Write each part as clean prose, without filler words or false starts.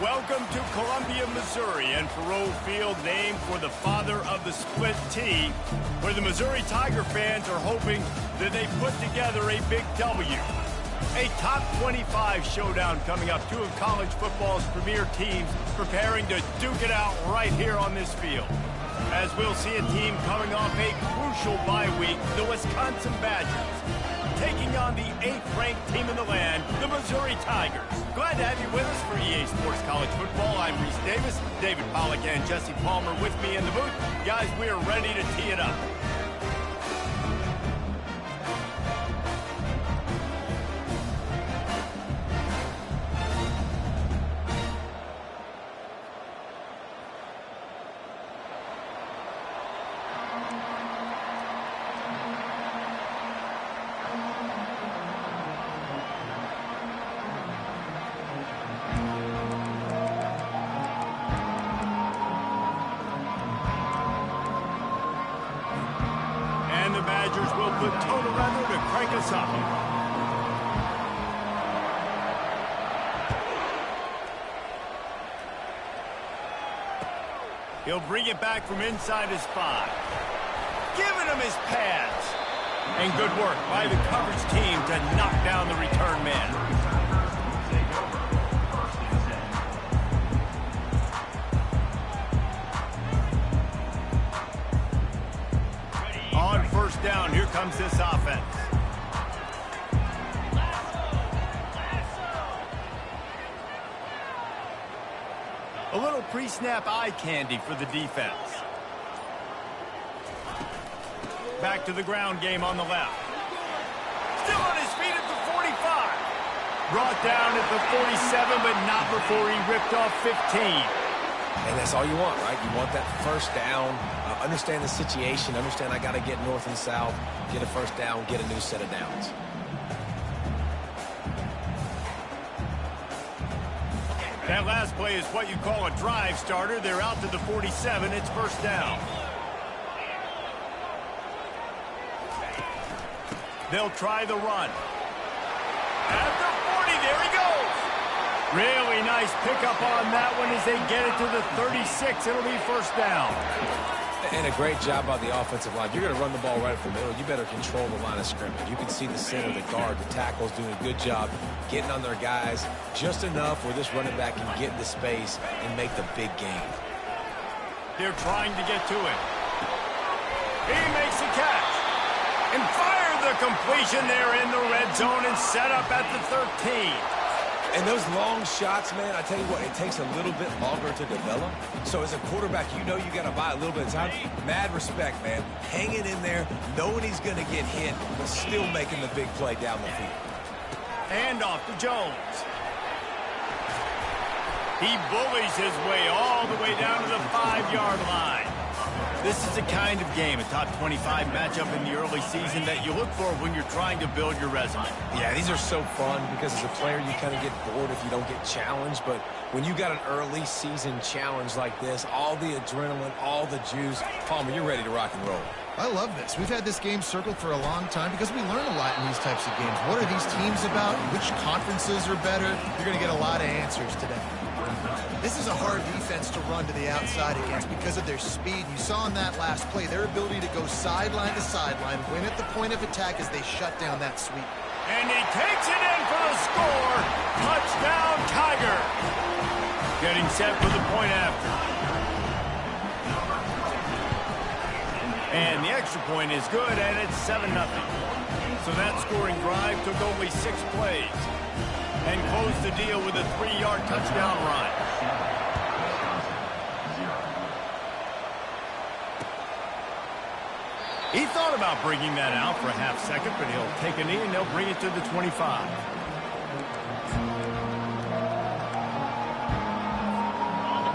Welcome to Columbia, Missouri, and Faurot Field, named for the father of the split T, where the Missouri Tiger fans are hoping that they put together a big W. A top 25 showdown coming up, two of college football's premier teams preparing to duke it out right here on this field. As we'll see a team coming off a crucial bye week, the Wisconsin Badgers, taking on the 8th-ranked team in the land, the Missouri Tigers. Glad to have you with us for EA Sports College Football. I'm Reese Davis, David Pollack and Jesse Palmer with me in the booth. Guys, we are ready to tee it up. The Badgers will put total weather to crank us up. He'll bring it back from inside his 5. Giving him his pads. And good work by the coverage team to knock down the return man. On first down, here comes this offense. A little pre-snap eye candy for the defense. Back to the ground game on the left. Still on his feet at the 45. Brought down at the 47, but not before he ripped off 15. And that's all you want, right? You want that first down. Understand the situation. Understand I got to get north and south, get a first down, get a new set of downs. That last play is what you call a drive starter. They're out to the 47. It's first down. They'll try the run. At the 40, there he goes. Really nice pickup on that one as they get it to the 36. It'll be first down. And a great job by the offensive line. You're going to run the ball right up the middle. You better control the line of scrimmage. You can see the center, the guard, the tackles doing a good job getting on their guys just enough where this running back can get into space and make the big game. They're trying to get to it. He makes the catch. And fired the completion there in the red zone and set up at the 13. And those long shots, man, I tell you what, it takes a little bit longer to develop. So as a quarterback, you know you got to buy a little bit of time. Mad respect, man. Hanging in there, knowing he's going to get hit, but still making the big play down the field. And off to Jones. He bullies his way all the way down to the 5-yard line. This is the kind of game, a top 25 matchup in the early season that you look for when you're trying to build your resume. Yeah, these are so fun because as a player, you kind of get bored if you don't get challenged. But when you got an early season challenge like this, all the adrenaline, all the juice, Palmer, you're ready to rock and roll. I love this. We've had this game circled for a long time because we learn a lot in these types of games. What are these teams about? Which conferences are better? You're going to get a lot of answers today. This is a hard defense to run to the outside against because of their speed. You saw in that last play their ability to go sideline to sideline, win at the point of attack as they shut down that sweep. And he takes it in for the score. Touchdown, Tiger. Getting set for the point after. And the extra point is good, and it's 7-0. So that scoring drive took only 6 plays. And closed the deal with a 3-yard touchdown run. He thought about bringing that out for a half second, but he'll take a knee and they'll bring it to the 25.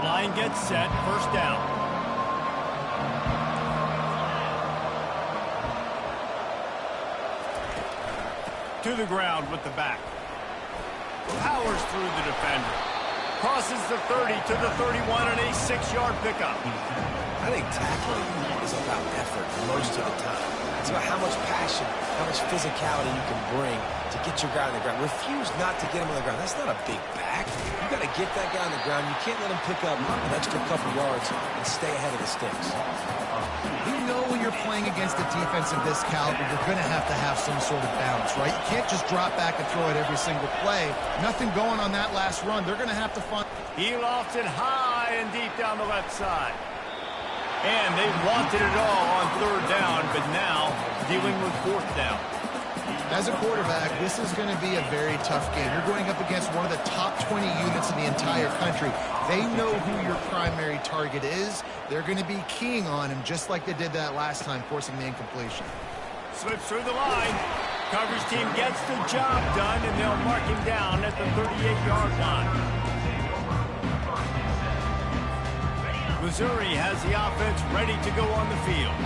Line gets set, first down. To the ground with the back. Powers through the defender. crosses the 30 to the 31 and a 6-yard pickup. I think tackling is about effort most of the time. It's about how much passion, how much physicality you can bring to get your guy on the ground. Refuse not to get him on the ground. That's not a big back. You got to get that guy on the ground. You can't let him pick up an extra couple yards and stay ahead of the sticks. You know when you're playing against a defense of this caliber, you're going to have some sort of balance, right? You can't just drop back and throw it every single play. Nothing going on that last run. They're going to have to find... He lofted high and deep down the left side. And they wanted it all on 3rd down, but now dealing with 4th down. As a quarterback, this is going to be a very tough game. You're going up against one of the top 20 units in the entire country. They know who your primary target is. They're going to be keying on him just like they did that last time, forcing the incompletion. Slips through the line. Coverage team gets the job done, and they'll mark him down at the 38-yard line. Missouri has the offense ready to go on the field.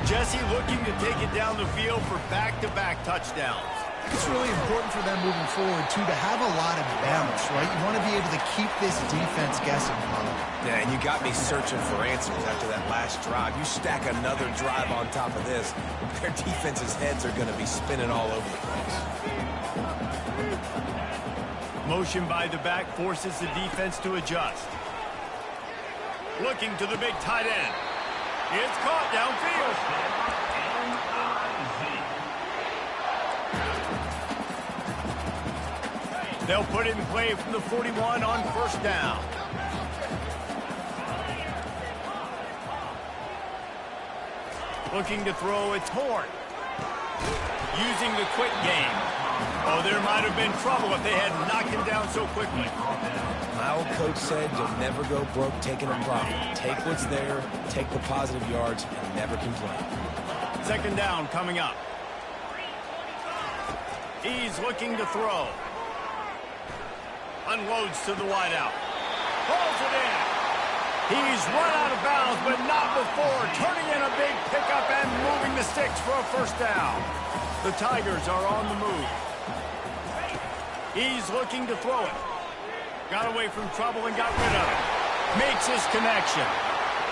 Jesse looking to take it down the field for back-to-back touchdowns. It's really important for them moving forward, too, to have a lot of balance, right? You want to be able to keep this defense guessing, Paul. Yeah, and you got me searching for answers after that last drive. You stack another drive on top of this, their defense's heads are going to be spinning all over the place. Motion by the back forces the defense to adjust. Looking to the big tight end. It's caught downfield. They'll put it in play from the 41 on 1st down. Looking to throw, it's Horn. Using the quick game. Oh, there might have been trouble if they had knocked him down so quickly. My old coach said you'll never go broke taking a profit. Take what's there, take the positive yards, and never complain. 2nd down coming up. He's looking to throw. Unloads to the wideout. Pulls it in. He's run out of bounds, but not before turning in a big pickup and moving the sticks for a 1st down. The Tigers are on the move. He's looking to throw it. Got away from trouble and got rid of it. Makes his connection.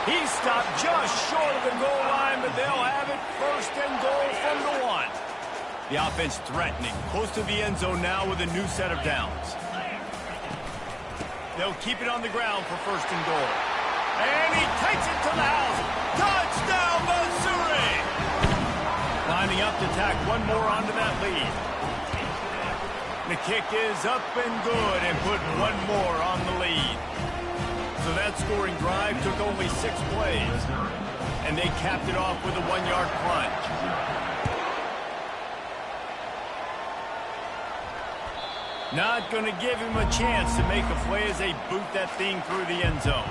He stopped just short of the goal line, but they'll have it 1st and goal from the 1. The offense threatening, close to the end zone now with a new set of downs. They'll keep it on the ground for 1st and goal. And he takes it to the house. Touchdown, Missouri! Lining up to tack one more onto that lead. The kick is up and good and put one more on the lead. So that scoring drive took only 6 plays. And they capped it off with a 1-yard plunge. Not going to give him a chance to make a play as they boot that thing through the end zone.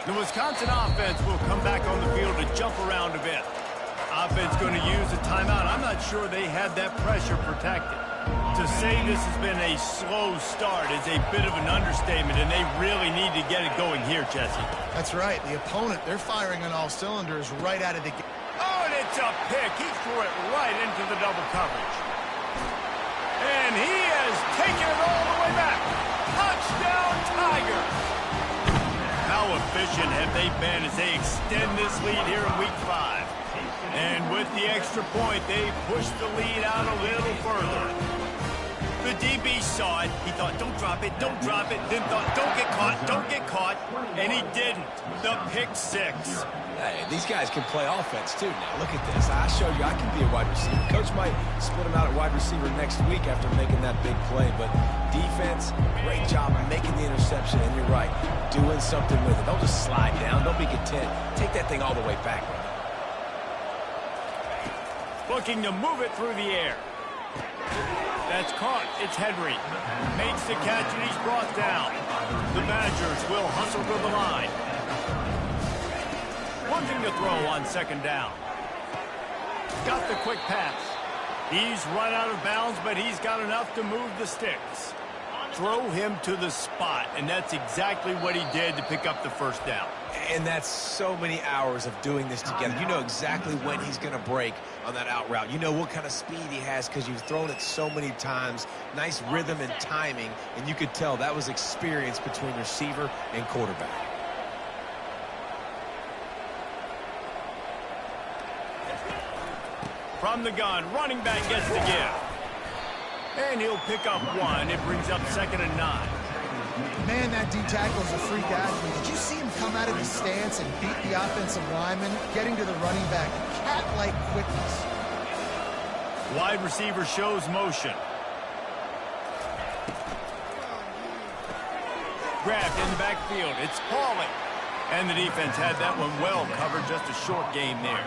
The Wisconsin offense will come back on the field to jump around a bit. Offense going to use a timeout. I'm not sure they had that pressure protected. To say this has been a slow start is a bit of an understatement, and they really need to get it going here, Jesse. That's right. The opponent, they're firing on all cylinders right out of the gate. Oh, and it's a pick. He threw it right into the double coverage. And he has taken it all the way back. Touchdown, Tigers! How efficient have they been as they extend this lead here in Week 5? And with the extra point, they pushed the lead out a little further. The DB saw it. He thought, don't drop it, don't drop it. Then thought, don't get caught, don't get caught. And he didn't. The pick 6. Hey, these guys can play offense, too. Now, look at this. I showed you I can be a wide receiver. Coach might split him out at wide receiver next week after making that big play. But defense, great job making the interception. And you're right, doing something with it. Don't just slide down. Don't be content. Take that thing all the way back. Looking to move it through the air. That's caught. It's Henry. Makes the catch, and he's brought down. The Badgers will hustle to the line. Looking to throw on 2nd down. Got the quick pass. He's run out of bounds, but he's got enough to move the sticks. throw him to the spot, and that's exactly what he did to pick up the first down. And that's so many hours of doing this together. You know exactly when he's going to break on that out route. You know what kind of speed he has because you've thrown it so many times. Nice rhythm and timing, and you could tell that was experience between receiver and quarterback. From the gun, running back gets the give. And he'll pick up one. It brings up 2nd and 9. Man, that D-tackle is a freak athlete. Did you see him come out of his stance and beat the offensive lineman, getting to the running back? Cat-like quickness. Wide receiver shows motion. Grabbed in the backfield. It's Pauling. And the defense had that one well covered. Just a short game there.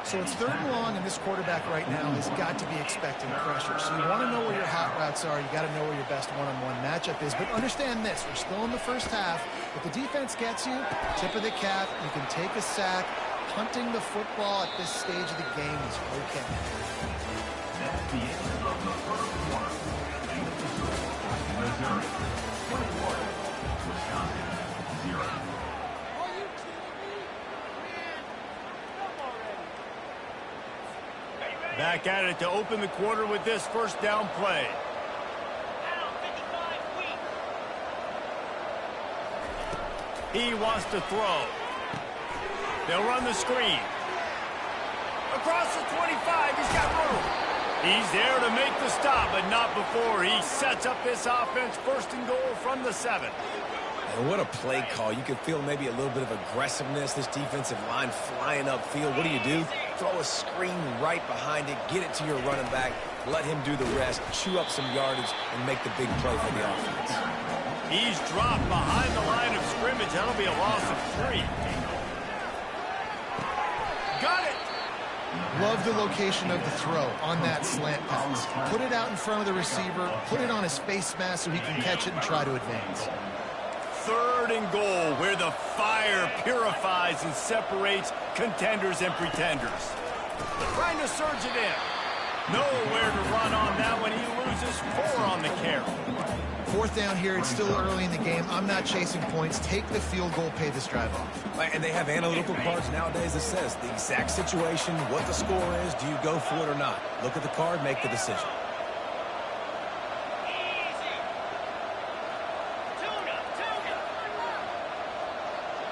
So it's 3rd and long, and this quarterback right now has got to be expecting pressure. So you want to know where your hot routes are. You got to know where your best one-on-one matchup is. But understand this, we're still in the first half. If the defense gets you, tip of the cap, you can take a sack. Punting the football at this stage of the game is okay. That's the end of the first quarter. Missouri, 24. Wisconsin, 0. Back at it to open the quarter with this first down play. He wants to throw. They'll run the screen. Across the 25, he's got room. He's there to make the stop, but not before he sets up this offense. 1st and goal from the 7. And what a play call. You can feel maybe a little bit of aggressiveness. This defensive line flying upfield. What do? Throw a screen right behind it. Get it to your running back. Let him do the rest. Chew up some yardage and make the big play for the offense. He's dropped behind the line of scrimmage. That'll be a loss of 3. Got it. Love the location of the throw on that slant pass. Put it out in front of the receiver. Put it on his face mask so he can catch it and try to advance. 3rd and goal, where the fire purifies and separates contenders and pretenders. Trying to surge it in. Nowhere to run on that one. He loses 4 on the carry. 4th down here. It's still early in the game. I'm not chasing points. Take the field goal, pay this drive off. And they have analytical cards nowadays that says the exact situation, what the score is, do you go for it or not? Look at the card, make the decision.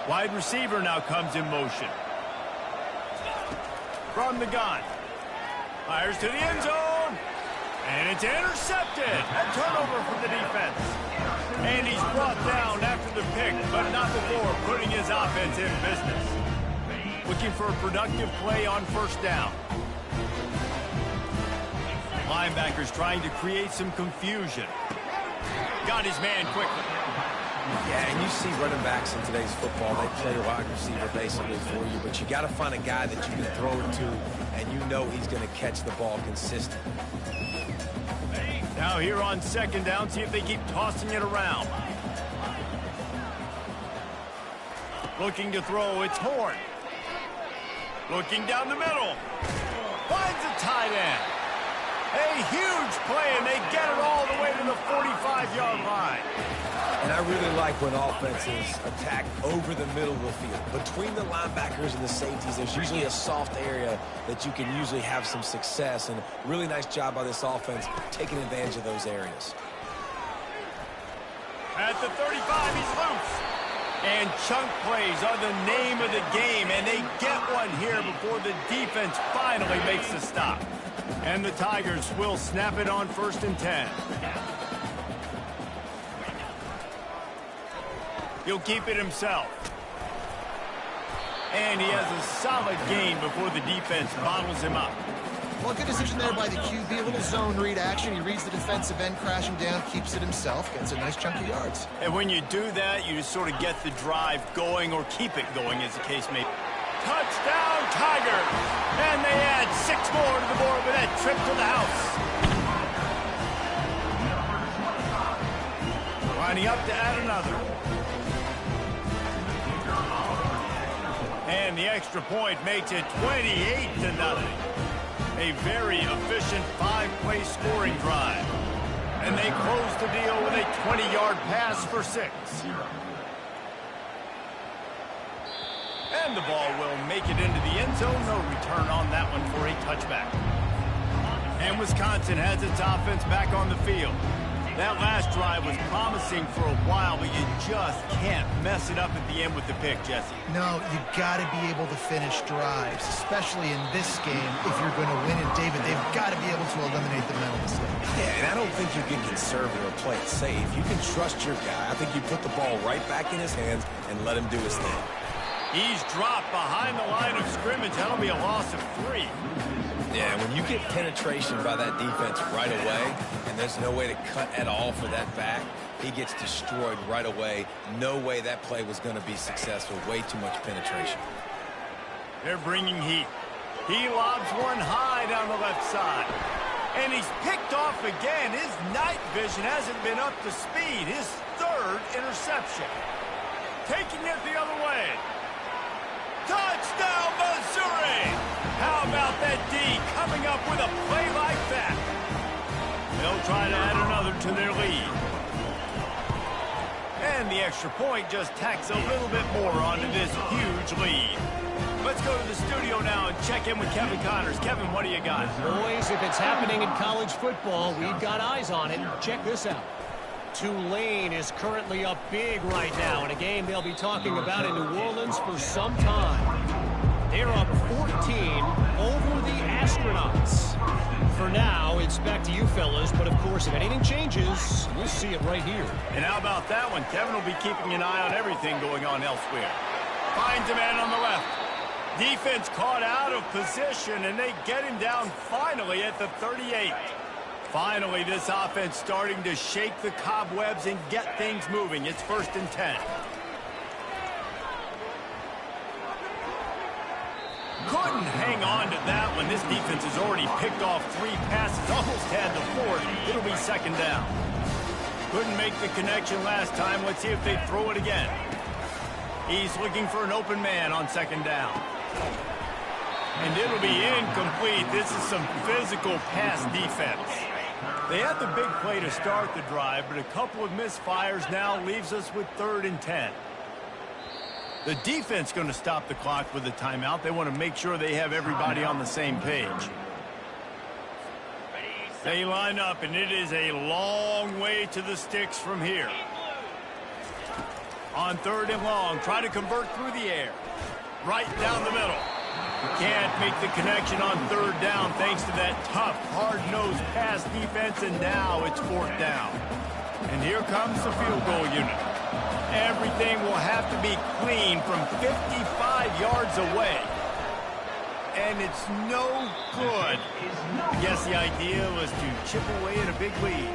Wide receiver now comes in motion. From the gun. Fires to the end zone. And it's intercepted. A turnover for the defense. And he's brought down after the pick, but not before putting his offense in business. Looking for a productive play on 1st down. Linebackers trying to create some confusion. Got his man quickly. Yeah, and you see running backs in today's football, they play wide receiver basically for you, but you got to find a guy that you can throw it to, and you know he's going to catch the ball consistently. Now here on 2nd down, see if they keep tossing it around. Looking to throw, it's Horn. Looking down the middle. Finds a tight end. A huge play, and they get it all the way to the 45-yard line. And I really like when offenses attack over the middle of the field. Between the linebackers and the safeties, there's usually a soft area that you can usually have some success. And really nice job by this offense taking advantage of those areas. At the 35, he's loose. And chunk plays are the name of the game, and they get one here before the defense finally makes the stop. And the Tigers will snap it on 1st and 10. He'll keep it himself. And he has a solid gain before the defense bottles him up. Well, good decision there by the QB. A little zone read action. He reads the defensive end crashing down, keeps it himself, gets a nice chunk of yards. And when you do that, you just sort of get the drive going or keep it going, as the case may be. Touchdown, Tigers! And they add 6 more to the board with that trip to the house. Lining up to add another. And the extra point makes it 28-0. A very efficient 5-play scoring drive. And they close the deal with a 20-yard pass for 6. And the ball will make it into the end zone. No return on that one for a touchback. And Wisconsin has its offense back on the field. That last drive was promising for a while, but you just can't mess it up at the end with the pick, Jesse. No, you got to be able to finish drives, especially in this game. If you're going to win it, David, they've got to be able to eliminate the mental mistakes. Yeah, and I don't think you get conservative or play it safe. You can trust your guy. I think you put the ball right back in his hands and let him do his thing. He's dropped behind the line of scrimmage. That'll be a loss of 3. Yeah, when you get penetration by that defense right away, and there's no way to cut at all for that back, he gets destroyed right away. No way that play was going to be successful. Way too much penetration. They're bringing heat. He lobs one high down the left side. And he's picked off again. His night vision hasn't been up to speed. His 3rd interception. Taking it the other way. Touchdown, Missouri! How about that D coming up with a play like that? They'll try to add another to their lead. And the extra point just tacks a little bit more onto this huge lead. Let's go to the studio now and check in with Kevin Connors. Kevin, what do you got? Boys, if it's happening in college football, we've got eyes on it. Check this out. Tulane is currently up big right now in a game they'll be talking about in New Orleans for some time. They're up 14 over the Astronauts. For now, it's back to you fellas, but of course, if anything changes, we'll see it right here. And how about that one? Kevin will be keeping an eye on everything going on elsewhere. Finds a man on the left. Defense caught out of position, and they get him down finally at the 38. Finally, this offense starting to shake the cobwebs and get things moving. It's 1st and 10. Couldn't hang on to that one. This defense has already picked off 3 passes, almost had the 4th. It'll be 2nd down. Couldn't make the connection last time. Let's see if they throw it again. He's looking for an open man on 2nd down. And it'll be incomplete. This is some physical pass defense. They had the big play to start the drive, but a couple of misfires now leaves us with 3rd and 10. The defense going to stop the clock with a timeout. They want to make sure they have everybody on the same page. They line up, and it is a long way to the sticks from here. On 3rd and long, try to convert through the air. Right down the middle. Can't make the connection on 3rd down thanks to that tough, hard-nosed pass defense, and now it's 4th down. And here comes the field goal unit. Everything will have to be clean from 55 yards away. And it's no good. I guess the idea was to chip away at a big lead.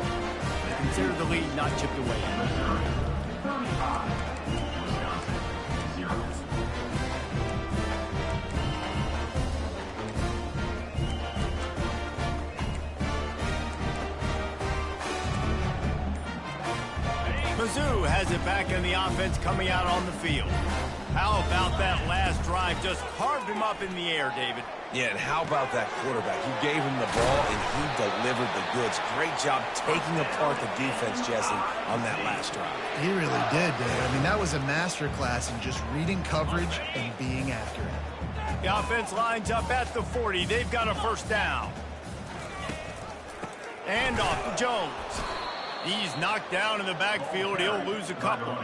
Consider the lead not chipped away. Mizzou has it back in the offense coming out on the field. How about that last drive? Just carved him up in the air, David. Yeah, and how about that quarterback? You gave him the ball, and he delivered the goods. Great job taking apart the defense, Jesse, on that last drive. He really did, Dave. I mean, that was a masterclass in just reading coverage and being accurate. The offense lines up at the 40. They've got a 1st down. And off to Jones. He's knocked down in the backfield. He'll lose a couple.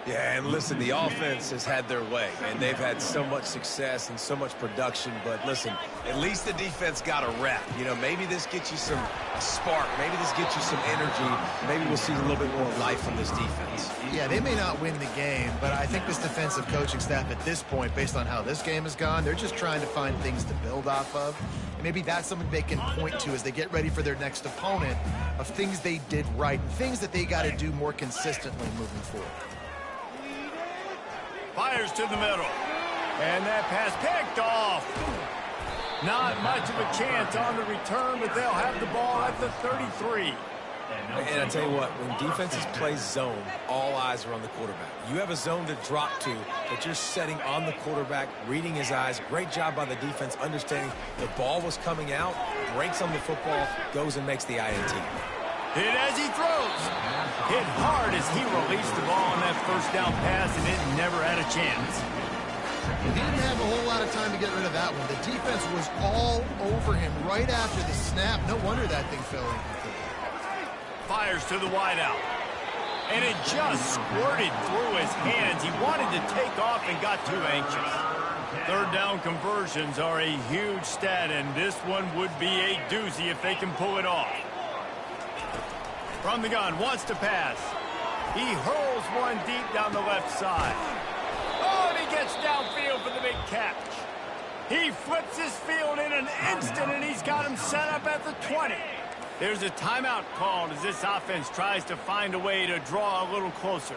Yeah, and listen, the offense has had their way, and they've had so much success and so much production. But listen, at least the defense got a rep. You know, maybe this gets you a spark. Maybe this gets you some energy. Maybe we'll see a little bit more life from this defense. Yeah, they may not win the game, but I think this defensive coaching staff at this point, based on how this game has gone, they're just trying to find things to build off of. And maybe that's something they can point to as they get ready for their next opponent of things they did right and things that they got to do more consistently moving forward. Fires to the middle. And that pass picked off. Not much of a chance on the return, but they'll have the ball at the 33. And I tell you what, when defenses play zone, all eyes are on the quarterback. You have a zone to drop to, but you're setting on the quarterback, reading his eyes. Great job by the defense, understanding the ball was coming out, breaks on the football, goes and makes the INT. Hit as he throws. Hit hard as he released the ball on that first down pass, and it never had a chance. He didn't have a whole lot of time to get rid of that one. The defense was all over him right after the snap. No wonder that thing fell incomplete. Fires to the wideout. And it just squirted through his hands. He wanted to take off and got too anxious. Third down conversions are a huge stat, and this one would be a doozy if they can pull it off. From the gun, wants to pass. He hurls one deep down the left side. Oh, and he gets downfield for the big catch. He flips his field in an instant, and he's got him set up at the 20. There's a timeout called as this offense tries to find a way to draw a little closer.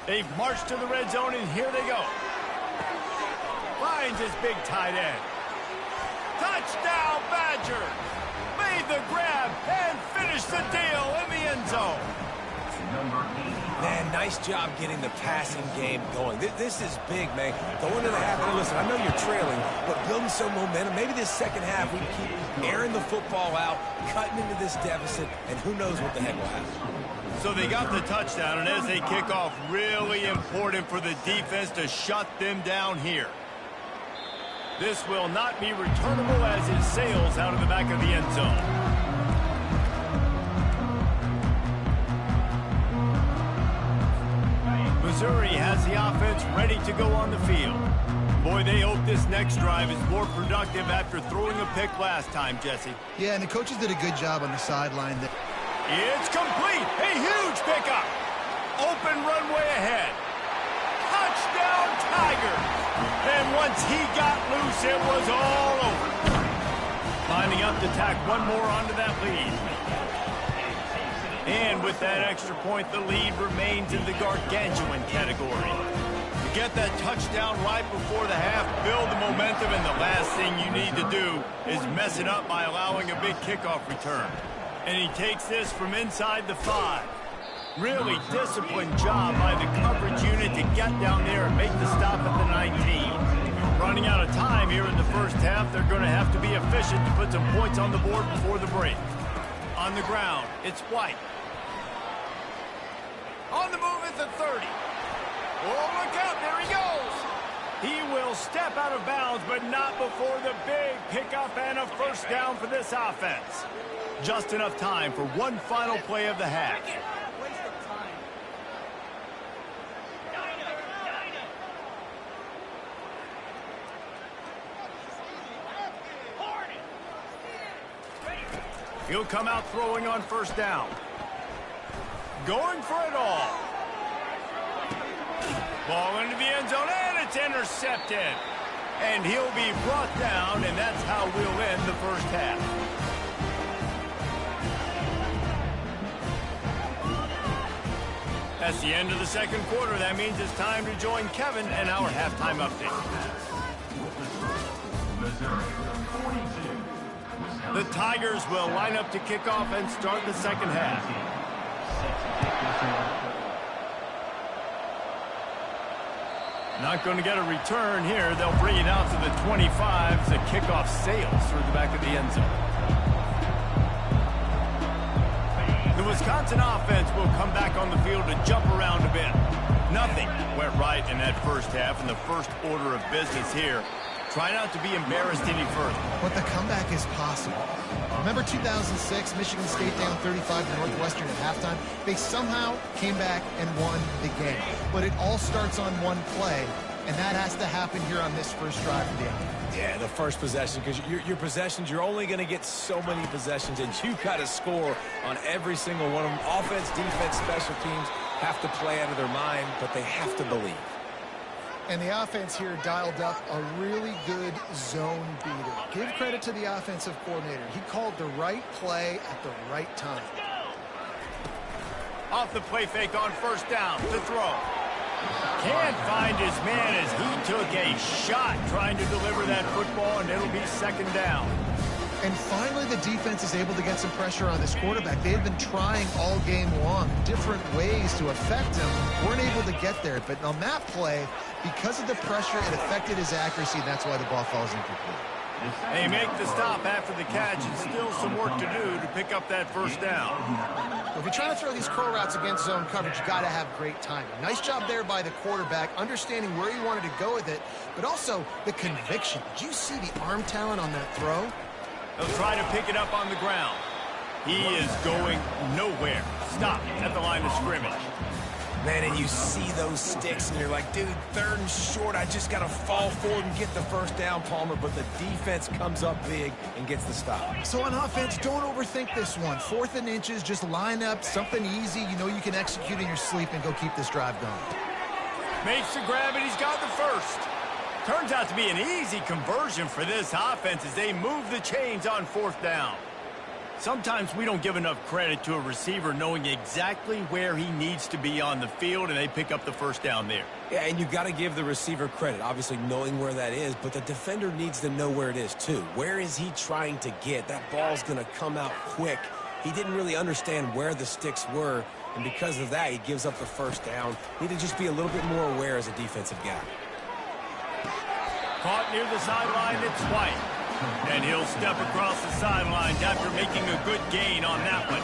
They've marched to the red zone, and here they go. Finds his big tight end. Touchdown, Badger! Made the grab and finished the deal in the end zone. Man, nice job getting the passing game going. This is big, man. Going to the half, and listen, I know you're trailing, but building some momentum. Maybe this second half we keep airing the football out, cutting into this deficit, and who knows what the heck will happen. So they got the touchdown, and as they kick off, really important for the defense to shut them down here. This will not be returnable as it sails out of the back of the end zone. Missouri has the offense ready to go on the field. Boy, they hope this next drive is more productive after throwing a pick last time, Jesse. Yeah, and the coaches did a good job on the sideline. It's complete. A huge pickup. Open runway ahead. Touchdown, Tigers. And once he got loose, it was all over. Lining up to tack one more onto that lead. And with that extra point, the lead remains in the gargantuan category. To get that touchdown right before the half, build the momentum, and the last thing you need to do is mess it up by allowing a big kickoff return. And he takes this from inside the 5. Really disciplined job by the coverage unit to get down there and make the stop at the 19. Running out of time here in the first half, they're going to have to be efficient to put some points on the board before the break. On the ground, it's White. On the move at the 30. Oh, look out, there he goes. He will step out of bounds, but not before the big pickup and a first down for this offense. Just enough time for one final play of the half. He'll come out throwing on first down. Going for it all. Ball into the end zone, and it's intercepted. And he'll be brought down, and that's how we'll end the first half. That's the end of the second quarter. That means it's time to join Kevin and our halftime update. The Tigers will line up to kick off and start the second half. Not going to get a return here. They'll bring it out to the 25 as the kickoff sails through the back of the end zone. The Wisconsin offense will come back on the field to jump around a bit. Nothing went right in that first half, and the first order of business here. Try not to be embarrassed any further. But the comeback is possible. Remember 2006, Michigan State down 35 to Northwestern at halftime? They somehow came back and won the game. But it all starts on one play, and that has to happen here on this first drive of the offense. Yeah, the first possession, because your possessions, you're only going to get so many possessions, and you've got to score on every single one of them. Offense, defense, special teams have to play out of their mind, but they have to believe. And the offense here dialed up a really good zone beater. Give credit to the offensive coordinator. He called the right play at the right time. Off the play fake on first down to throw. Can't find his man as he took a shot trying to deliver that football, and it'll be second down. And finally, the defense is able to get some pressure on this quarterback. They've been trying all game long, different ways to affect him. Weren't able to get there. But on that play, because of the pressure, it affected his accuracy, and that's why the ball falls incomplete. They make the stop after the catch, and still some work to do to pick up that first down. If you're trying to throw these curl routes against zone coverage, you got to have great timing. Nice job there by the quarterback, understanding where he wanted to go with it, but also the conviction. Did you see the arm talent on that throw? They'll try to pick it up on the ground. He is going nowhere. Stop at the line of scrimmage. Man, and you see those sticks, and you're like, dude, 3rd and short, I just got to fall forward and get the first down, Palmer, but the defense comes up big and gets the stop. So on offense, don't overthink this one. 4th and inches, just line up, something easy you know you can execute in your sleep and go keep this drive going. Makes the grab, and he's got the first. Turns out to be an easy conversion for this offense as they move the chains on 4th down. Sometimes we don't give enough credit to a receiver knowing exactly where he needs to be on the field, and they pick up the first down there. Yeah, and you got to give the receiver credit, obviously knowing where that is, but the defender needs to know where it is too. Where is he trying to get? That ball's going to come out quick. He didn't really understand where the sticks were, and because of that, he gives up the first down. Need to just be a little bit more aware as a defensive guy. Caught near the sideline, it's White. And he'll step across the sidelines after making a good gain on that one.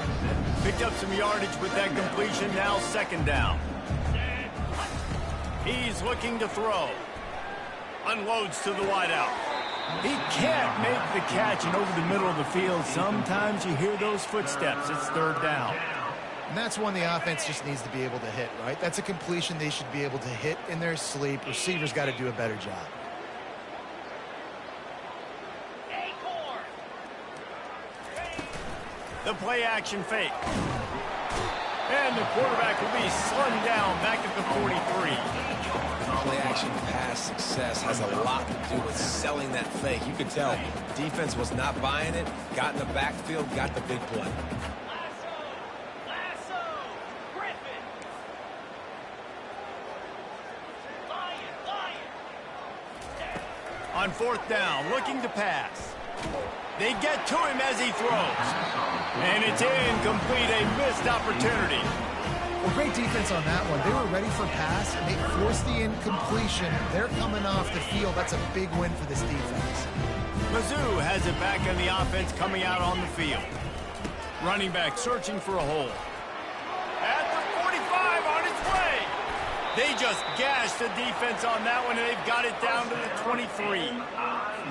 Picked up some yardage with that completion, now 2nd down. He's looking to throw. Unloads to the wideout. He can't make the catch, and over the middle of the field, sometimes you hear those footsteps. It's 3rd down. And that's one the offense just needs to be able to hit, right? That's a completion they should be able to hit in their sleep. Receivers got to do a better job. The play-action fake. And the quarterback will be slung down back at the 43. Play-action pass success has a lot to do with selling that fake. You could tell defense was not buying it, got in the backfield, got the big play. On 4th down, looking to pass. They get to him as he throws. And it's incomplete, a missed opportunity. Well, great defense on that one. They were ready for pass, and they forced the incompletion. They're coming off the field. That's a big win for this defense. Mizzou has it back on the offense coming out on the field. Running back searching for a hole. At the 45 on its way. They just gashed the defense on that one, and they've got it down to the 23.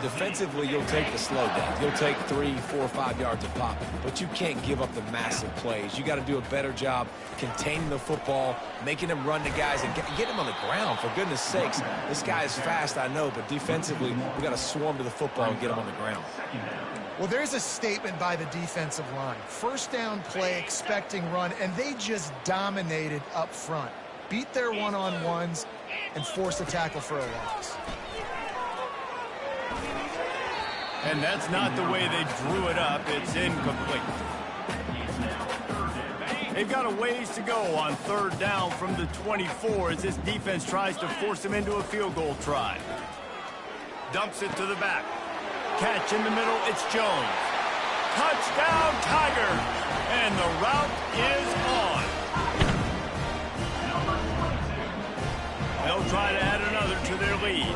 Defensively, you'll take the slow down. You'll take 3, 4, 5 yards a pop, but you can't give up the massive plays. You got to do a better job containing the football, making him run to guys, and get him on the ground, for goodness sakes. This guy is fast, I know, but defensively, we got to swarm to the football and get him on the ground. Well, there's a statement by the defensive line. 1st down play, expecting run, and they just dominated up front. Beat their one-on-ones and forced a tackle for a loss. And that's not the way they drew it up. It's incomplete. They've got a ways to go on 3rd down from the 24 as this defense tries to force them into a field goal try. Dumps it to the back. Catch in the middle, it's Jones. Touchdown, Tiger! And the route is on. They'll try to add another to their lead.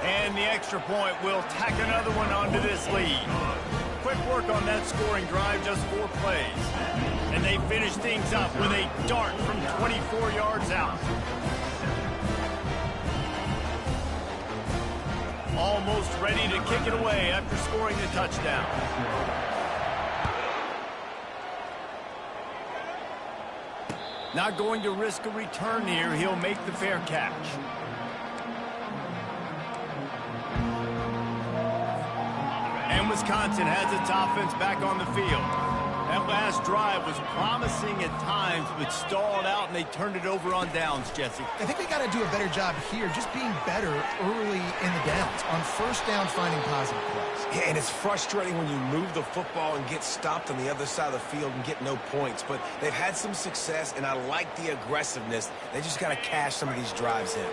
And the extra point will tack another one onto this lead. Quick work on that scoring drive, just 4 plays. And they finish things up with a dart from 24 yards out. Almost ready to kick it away after scoring the touchdown. Not going to risk a return here. He'll make the fair catch. And Wisconsin has its offense back on the field. That last drive was promising at times, but stalled out, and they turned it over on downs, Jesse. I think they got to do a better job here, just being better early in the downs. On 1st down, finding positive plays. Yeah, and it's frustrating when you move the football and get stopped on the other side of the field and get no points. But they've had some success, and I like the aggressiveness. They just got to cash some of these drives in.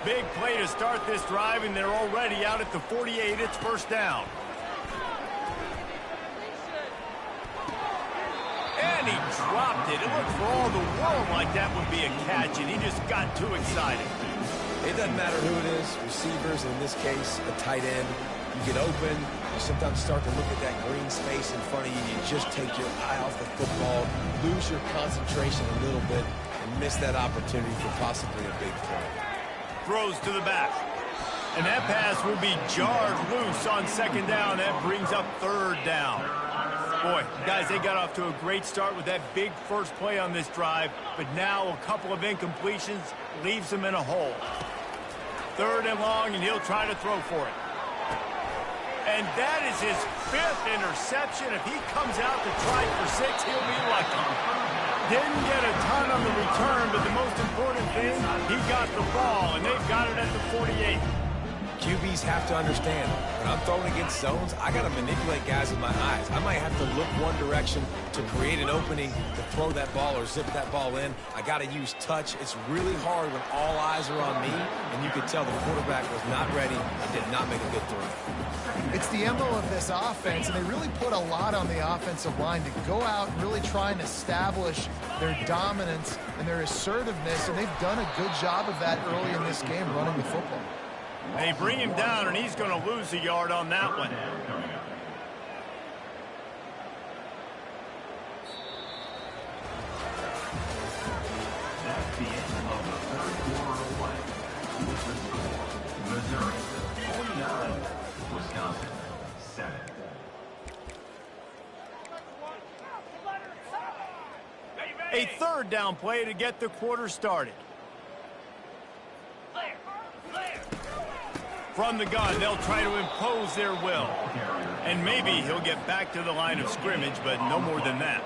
Big play to start this drive, and they're already out at the 48. It's first down. And he dropped it. It looked for all the world like that would be a catch, and he just got too excited. It doesn't matter who it is, receivers, in this case, a tight end. You get open, you sometimes start to look at that green space in front of you, you just take your eye off the football, lose your concentration a little bit, and miss that opportunity for possibly a big play. Throws to the back. And that pass will be jarred loose on second down. That brings up third down. Boy, guys, they got off to a great start with that big first play on this drive, but now a couple of incompletions leaves them in a hole. Third and long, and he'll try to throw for it. And that is his 5th interception. If he comes out to try for 6, he'll be lucky. Didn't get a ton on the return, but the most important thing, he got the ball, and they've got it at the 48. QBs have to understand, when I'm throwing against zones, I got to manipulate guys with my eyes. I might have to look one direction to create an opening to throw that ball or zip that ball in. I got to use touch. It's really hard when all eyes are on me, and you could tell the quarterback was not ready and did not make a good throw. It's the MO of this offense, and they really put a lot on the offensive line to go out and really try and establish their dominance and their assertiveness, and they've done a good job of that early in this game running the football. They bring him down, and he's going to lose a yard on that one. That's the end of the third quarter of play. With the score, Missouri 49, Wisconsin 7. A third down play to get the quarter started. From the gun, they'll try to impose their will. And maybe he'll get back to the line of scrimmage, but no more than that.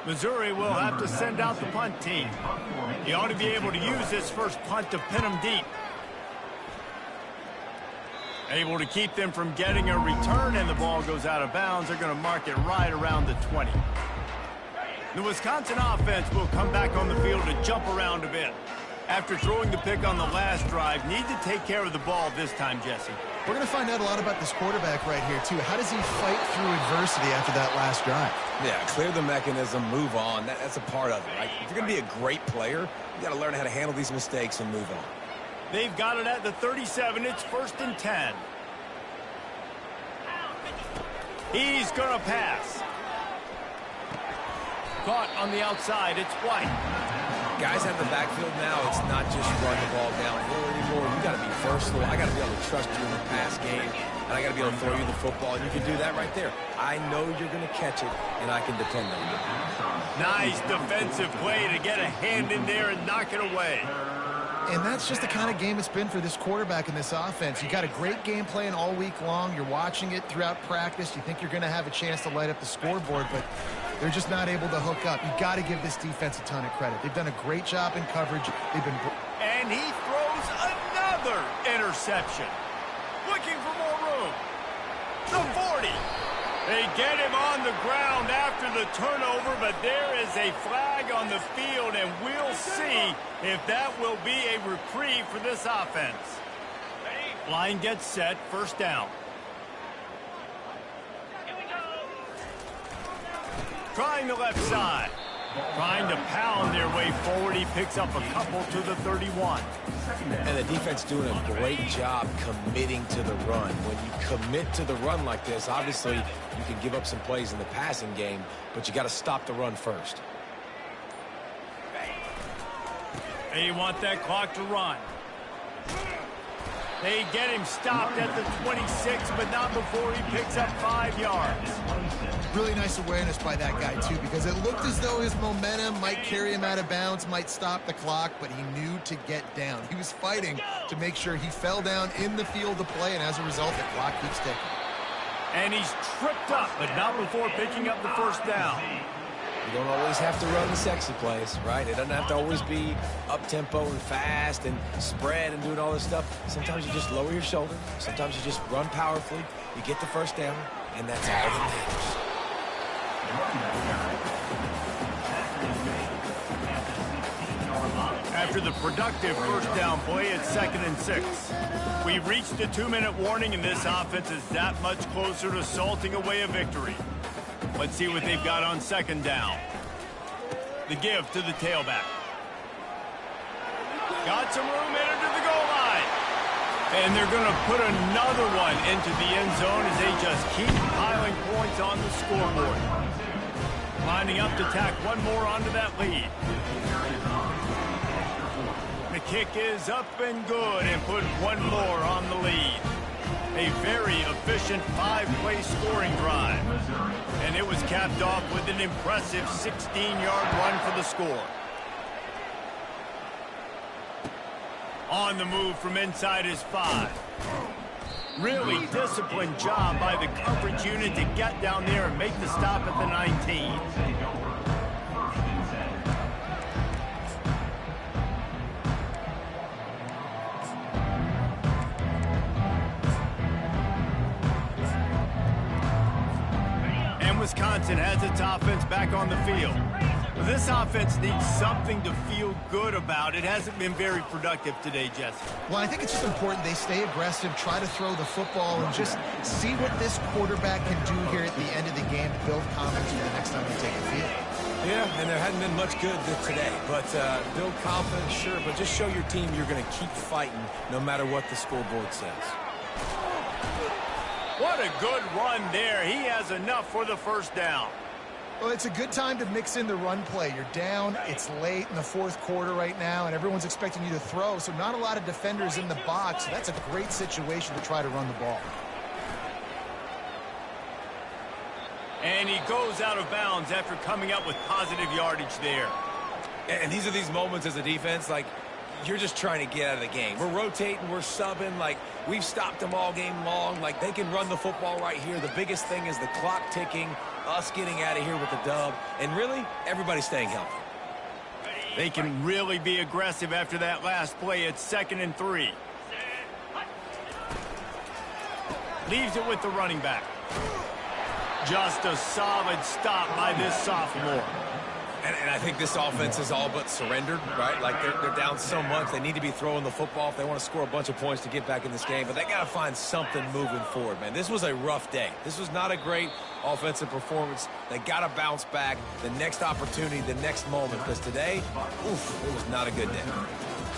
Missouri will have to send out the punt team. He ought to be able to use this first punt to pin them deep. Able to keep them from getting a return, and the ball goes out of bounds. They're going to mark it right around the 20. The Wisconsin offense will come back on the field to jump around a bit. After throwing the pick on the last drive, need to take care of the ball this time, Jesse. We're going to find out a lot about this quarterback right here, too. How does he fight through adversity after that last drive? Yeah, clear the mechanism, move on. That's a part of it, right? If you're going to be a great player, you got to learn how to handle these mistakes and move on. They've got it at the 37. It's 1st and 10. He's going to pass. Caught on the outside. It's White. Guys have the backfield now. It's not just run the ball downhill anymore. You got to be versatile. I got to be able to trust you in the pass game, and I got to be able to throw you the football, and you can do that right there. I know you're going to catch it, and I can depend on you. Nice defensive play to get a hand in there and knock it away. And that's just the kind of game it's been for this quarterback in this offense. You got a great game plan all week long. You're watching it throughout practice. You think you're going to have a chance to light up the scoreboard, but they're just not able to hook up. You got to give this defense a ton of credit. They've done a great job in coverage. They've been... And he throws another interception. Looking for more room. The 40. They get him on the ground after the turnover, but there is a flag on the field, and we'll see if that will be a reprieve for this offense. Line gets set, 1st down. Trying the left side. Trying to pound their way forward. He picks up a couple to the 31. And the defense doing a great job committing to the run. When you commit to the run like this, obviously you can give up some plays in the passing game, but you got to stop the run first. They want that clock to run. They get him stopped at the 26, but not before he picks up 5 yards. Really nice awareness by that guy, too, because it looked as though his momentum might carry him out of bounds, might stop the clock, but he knew to get down. He was fighting to make sure he fell down in the field to play, and as a result, the clock keeps ticking. And he's tripped up, but not before picking up the 1st down. You don't always have to run the sexy plays, right? It doesn't have to always be up-tempo and fast and spread and doing all this stuff. Sometimes you just lower your shoulder. Sometimes you just run powerfully. You get the 1st down, and that's all that matters. after the productive first down play at 2nd and 6. We've reached a 2-minute warning, and this offense is that much closer to salting away a victory. Let's see what they've got on 2nd down. The give to the tailback. Got some room in into the goal line. And they're going to put another one into the end zone as they just keep piling points on the scoreboard. Lining up to tack one more onto that lead. The kick is up and good and put one more on the lead. A very efficient 5-play scoring drive. And it was capped off with an impressive 16-yard run for the score. On the move from inside his 5. Really disciplined job by the coverage unit to get down there and make the stop at the 19. And Wisconsin has its offense back on the field. This offense needs something to feel good about. It hasn't been very productive today, Jesse. Well, I think it's just important they stay aggressive, try to throw the football, and just see what this quarterback can do here at the end of the game to build confidence for the next time they take the field. Yeah, and there hadn't been much good today. But build confidence, sure, but just show your team you're going to keep fighting no matter what the scoreboard says. What a good run there. He has enough for the first down. Well, it's a good time to mix in the run play. You're down, it's late in the 4th quarter right now, and everyone's expecting you to throw, so not a lot of defenders in the box. So that's a great situation to try to run the ball. And he goes out of bounds after coming up with positive yardage there. And these are these moments as a defense, like, you're just trying to get out of the game. We're rotating, we're subbing, like, we've stopped them all game long. Like, they can run the football right here. The biggest thing is the clock ticking, us getting out of here with the dub, and really, everybody staying healthy. They can really be aggressive after that last play at 2nd and 3. Leaves it with the running back. Just a solid stop by this sophomore. And I think this offense is all but surrendered, right? Like, they're down so much. They need to be throwing the football if they want to score a bunch of points to get back in this game. But they got to find something moving forward, man. This was a rough day. This was not a great offensive performance. They got to bounce back the next opportunity, the next moment. Because today, oof, it was not a good day.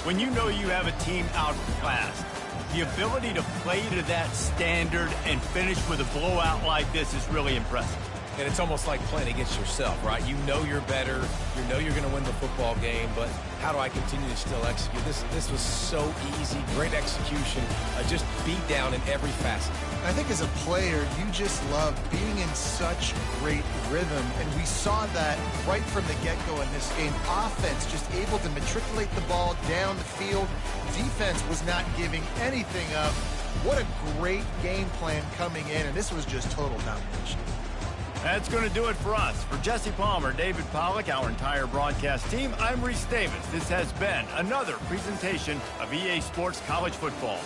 When you know you have a team outclassed, the ability to play to that standard and finish with a blowout like this is really impressive. And it's almost like playing against yourself, right? You know you're better. You know you're going to win the football game, but how do I continue to still execute? This was so easy. Great execution. Just beat down in every facet. I think as a player, you just love being in such great rhythm, and we saw that right from the get-go in this game. Offense just able to matriculate the ball down the field. Defense was not giving anything up. What a great game plan coming in, and this was just total domination. That's going to do it for us. For Jesse Palmer, David Pollack, our entire broadcast team, I'm Reese Davis. This has been another presentation of EA Sports College Football.